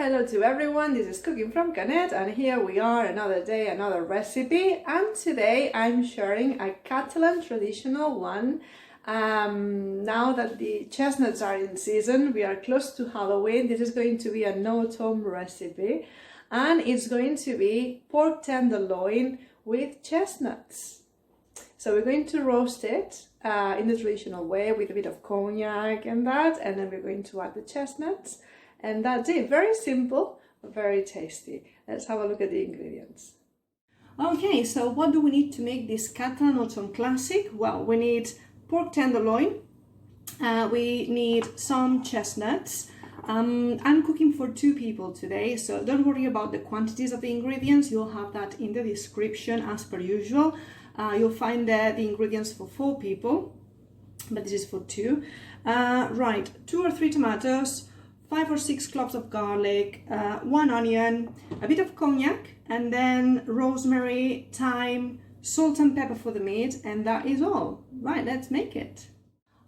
hello to everyone, this is Cooking from Canet and here we are, another day, another recipe, and today I'm sharing a Catalan traditional one. Now that the chestnuts are in season, we are close to Halloween, this is going to be an autumn recipe and it's going to be pork tenderloin with chestnuts. So we're going to roast it in the traditional way with a bit of cognac and that, and then we're going to add the chestnuts. And that's it. Very simple, but very tasty. Let's have a look at the ingredients. Okay, so what do we need to make this Catalan autumn classic? Well, we need pork tenderloin. We need some chestnuts. I'm cooking for 2 people today, so don't worry about the quantities of the ingredients. You'll have that in the description as per usual. You'll find the ingredients for 4 people, but this is for 2. Right, 2 or 3 tomatoes, 5 or 6 cloves of garlic, 1 onion, a bit of cognac, and then rosemary, thyme, salt and pepper for the meat, and that is all. Right, let's make it.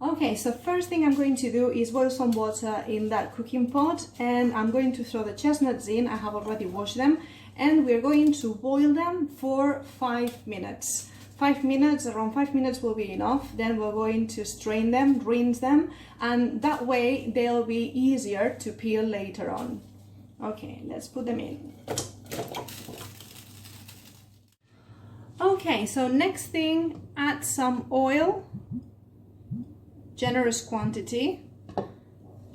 Okay, so first thing I'm going to do is boil some water in that cooking pot, and I'm going to throw the chestnuts in. I have already washed them, and we're going to boil them for 5 minutes. 5 minutes, around 5 minutes will be enough. Then we're going to strain them, rinse them, and that way they'll be easier to peel later on. Okay, let's put them in. Okay, so next thing, add some oil, generous quantity,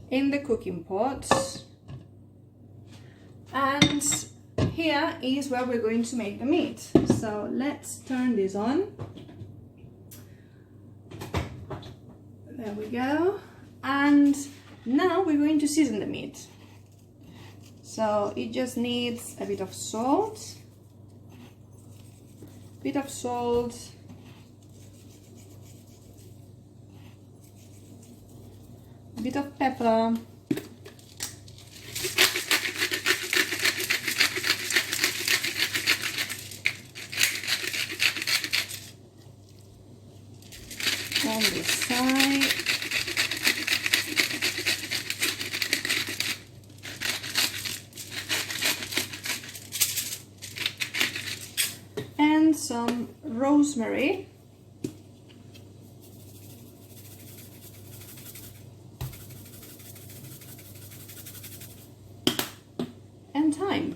in the cooking pot. And here is where we're going to make the meat. So let's turn this on. There we go. And now we're going to season the meat. So it just needs a bit of salt, a bit of pepper, on this side, and some rosemary, and thyme.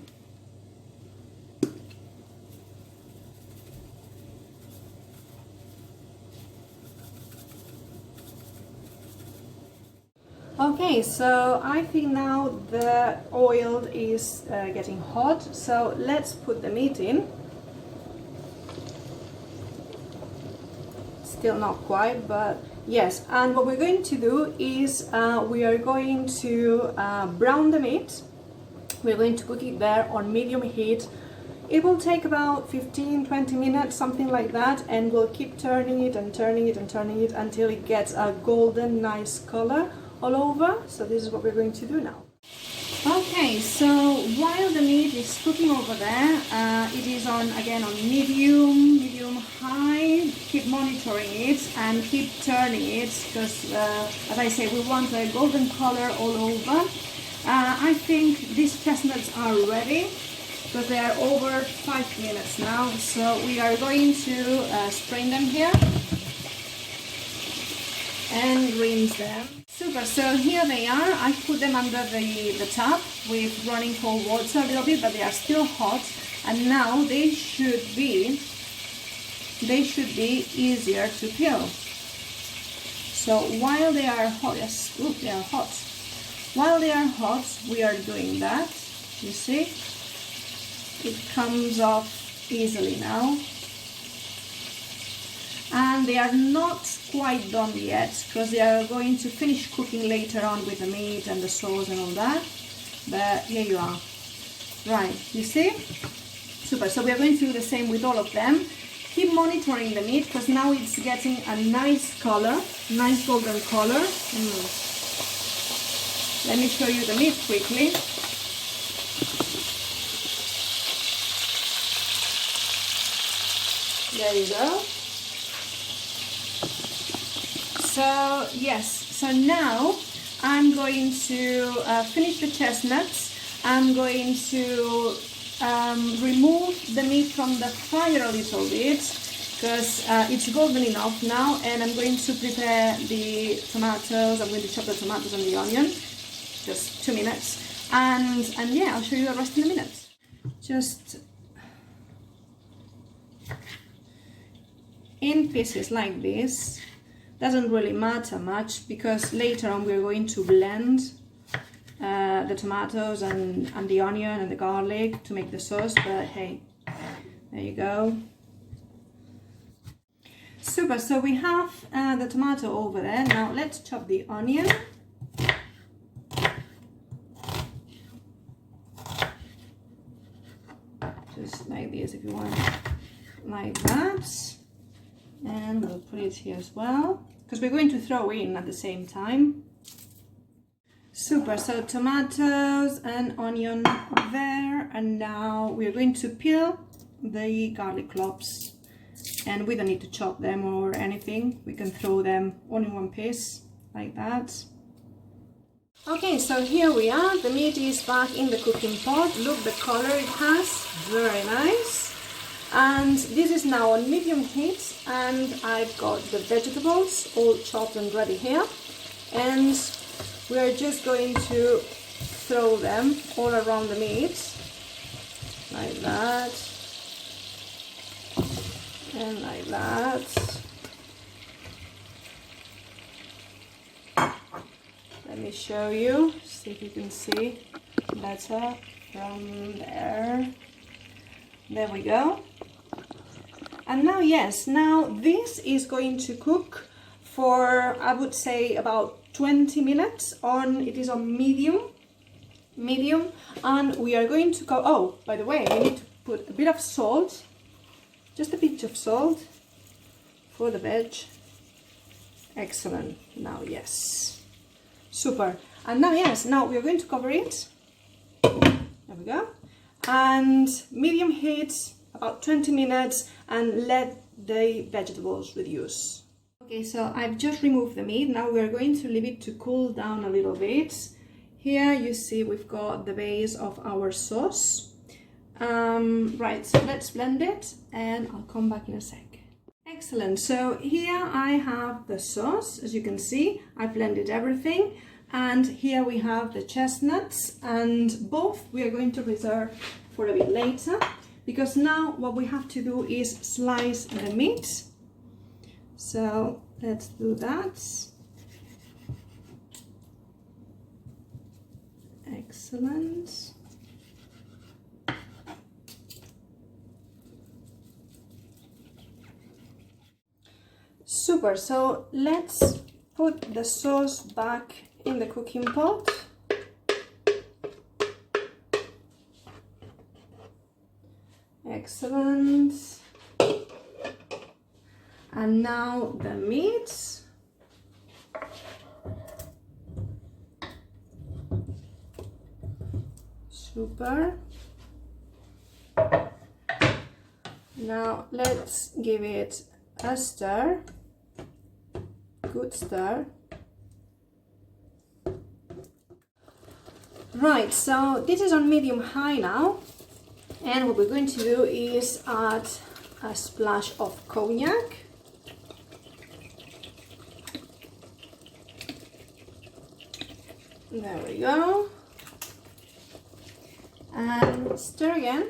Okay, so I think now the oil is getting hot, so let's put the meat in. Still not quite, but yes. And what we're going to do is we are going to brown the meat. We're going to cook it there on medium heat. It will take about 15-20 minutes, something like that, and we'll keep turning it and turning it and turning it until it gets a golden nice color all over. So this is what we're going to do now. Okay, so while the meat is cooking over there, it is on medium high. Keep monitoring it and keep turning it because as I say, we want a golden color all over. I think these chestnuts are ready because they are over 5 minutes now, so we are going to strain them here and rinse them. Super, so here they are. I put them under the tap with running cold water a little bit, but they are still hot, and now they should be easier to peel. So while they are hot, yes, ooh, they are hot. While they are hot, we are doing that. You see, it comes off easily now. And they are not quite done yet because they are going to finish cooking later on with the meat and the sauce and all that. But here you are. Right, you see? Super, so we are going to do the same with all of them. Keep monitoring the meat because now it's getting a nice color, nice golden color. Let me show you the meat quickly. There you go. So yes, so now I'm going to finish the chestnuts I'm going to remove the meat from the fire a little bit because it's golden enough now, and I'm going to prepare the tomatoes. I'm going to chop the tomatoes and the onion, just 2 minutes, and yeah, I'll show you the rest in a minute. Just in pieces like this. Doesn't really matter much because later on we're going to blend the tomatoes and the onion and the garlic to make the sauce, but hey, there you go. Super, so we have the tomato over there. Now let's chop the onion. Just like this if you want, like that. And we'll put it here as well, because we're going to throw in at the same time. Super, so tomatoes and onion there, and now we're going to peel the garlic cloves, and we don't need to chop them or anything. We can throw them all in one piece like that. Okay, so here we are. The meat is back in the cooking pot. Look the color it has, very nice. And this is now on medium heat, and I've got the vegetables all chopped and ready here, and we're just going to throw them all around the meat like that and like that. Let me show you, see if you can see better from there. There we go. And now, yes, now this is going to cook for, I would say, about 20 minutes it is on medium, and we are going to go, oh, by the way, we need to put a bit of salt, just a pinch of salt for the veg. Excellent. Now, yes, super. And now, yes, now we are going to cover it. There we go. And medium heat, about 20 minutes, and let the vegetables reduce. Okay, so I've just removed the meat. Now we're going to leave it to cool down a little bit. Here you see we've got the base of our sauce. Right, so let's blend it and I'll come back in a sec. Excellent, so here I have the sauce. As you can see, I blended everything. And here we have the chestnuts, and both we are going to reserve for a bit later, because now what we have to do is slice the meat. So let's do that. Excellent. Super, so let's put the sauce back in the cooking pot. Excellent. And now the meat. Super. Now let's give it a stir. Good stir. Right, so this is on medium high now, and what we're going to do is add a splash of cognac. There we go. And stir again.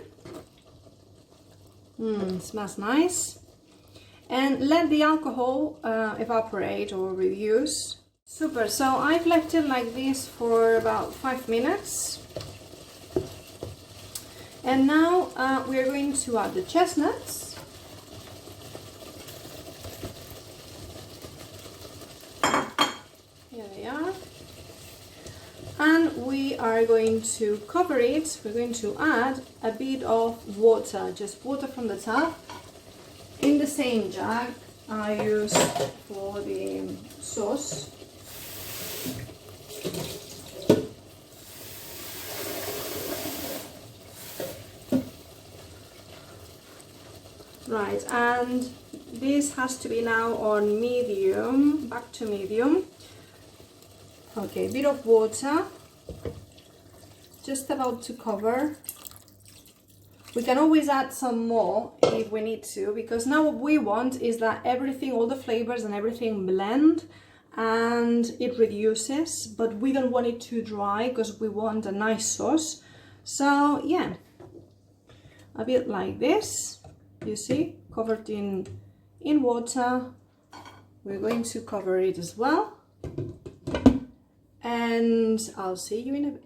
Smells nice. And let the alcohol evaporate or reduce. Super, so I've left it like this for about 5 minutes. And now we are going to add the chestnuts. Here they are. And we are going to cover it. We're going to add a bit of water, just water from the tap, in the same jug I used for the sauce. Right, and this has to be now on medium, back to medium. Okay, a bit of water just about to cover. We can always add some more if we need to, because now what we want is that everything, all the flavors and everything blend and it reduces, but we don't want it too dry because we want a nice sauce. So yeah, a bit like this, you see, covered in water. We're going to cover it as well, and I'll see you in a bit.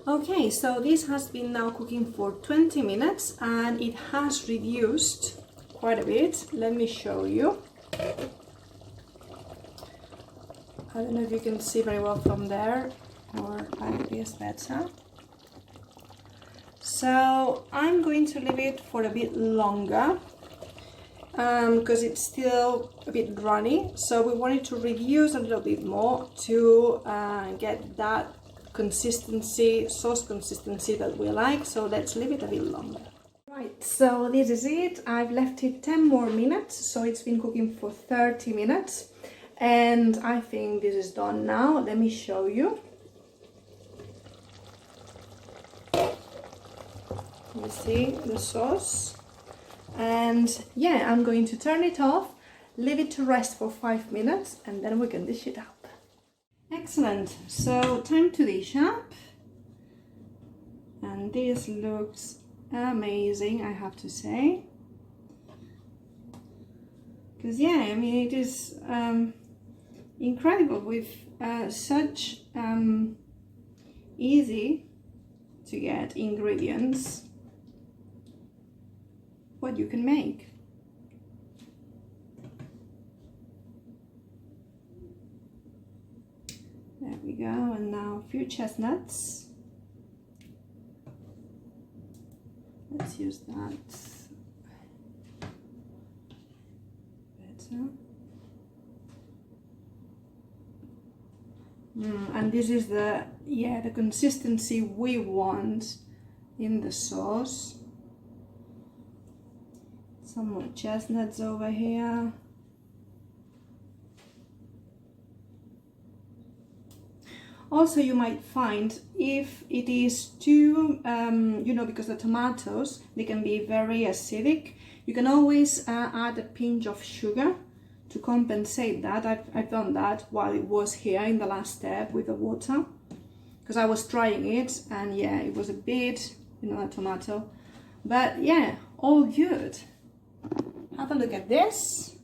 Okay, so this has been now cooking for 20 minutes and it has reduced quite a bit. Let me show you. I don't know if you can see very well from there, or like this better. So I'm going to leave it for a bit longer because it's still a bit runny. So we want it to reduce a little bit more to get that consistency, sauce consistency that we like. So let's leave it a bit longer. Right, so this is it. I've left it 10 more minutes, so it's been cooking for 30 minutes. And I think this is done now. Let me show you. You see the sauce. And yeah, I'm going to turn it off, leave it to rest for 5 minutes, and then we can dish it up. Excellent. So time to dish up. And this looks amazing, I have to say. Because yeah, I mean, it is incredible with such easy to get ingredients what you can make. There we go, and now a few chestnuts. Let's use that better. And this is the consistency we want in the sauce. Some more chestnuts over here. Also, you might find if it is too, you know, because the tomatoes, they can be very acidic, you can always add a pinch of sugar to compensate that. I've done that while it was here in the last step with the water, because I was trying it and yeah, it was a bit, you know, a tomato, but yeah, all good. Have a look at this.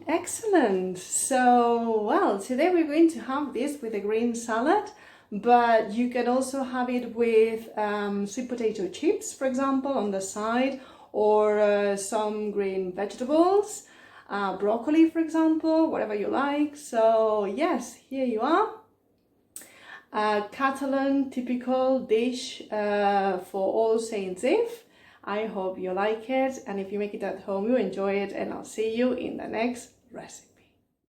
Excellent. So, well, today we're going to have this with a green salad, but you can also have it with sweet potato chips, for example, on the side, or some green vegetables, broccoli, for example, whatever you like. So yes, here you are. A Catalan typical dish for All Saints Eve. I hope you like it, and if you make it at home, you enjoy it, and I'll see you in the next recipe.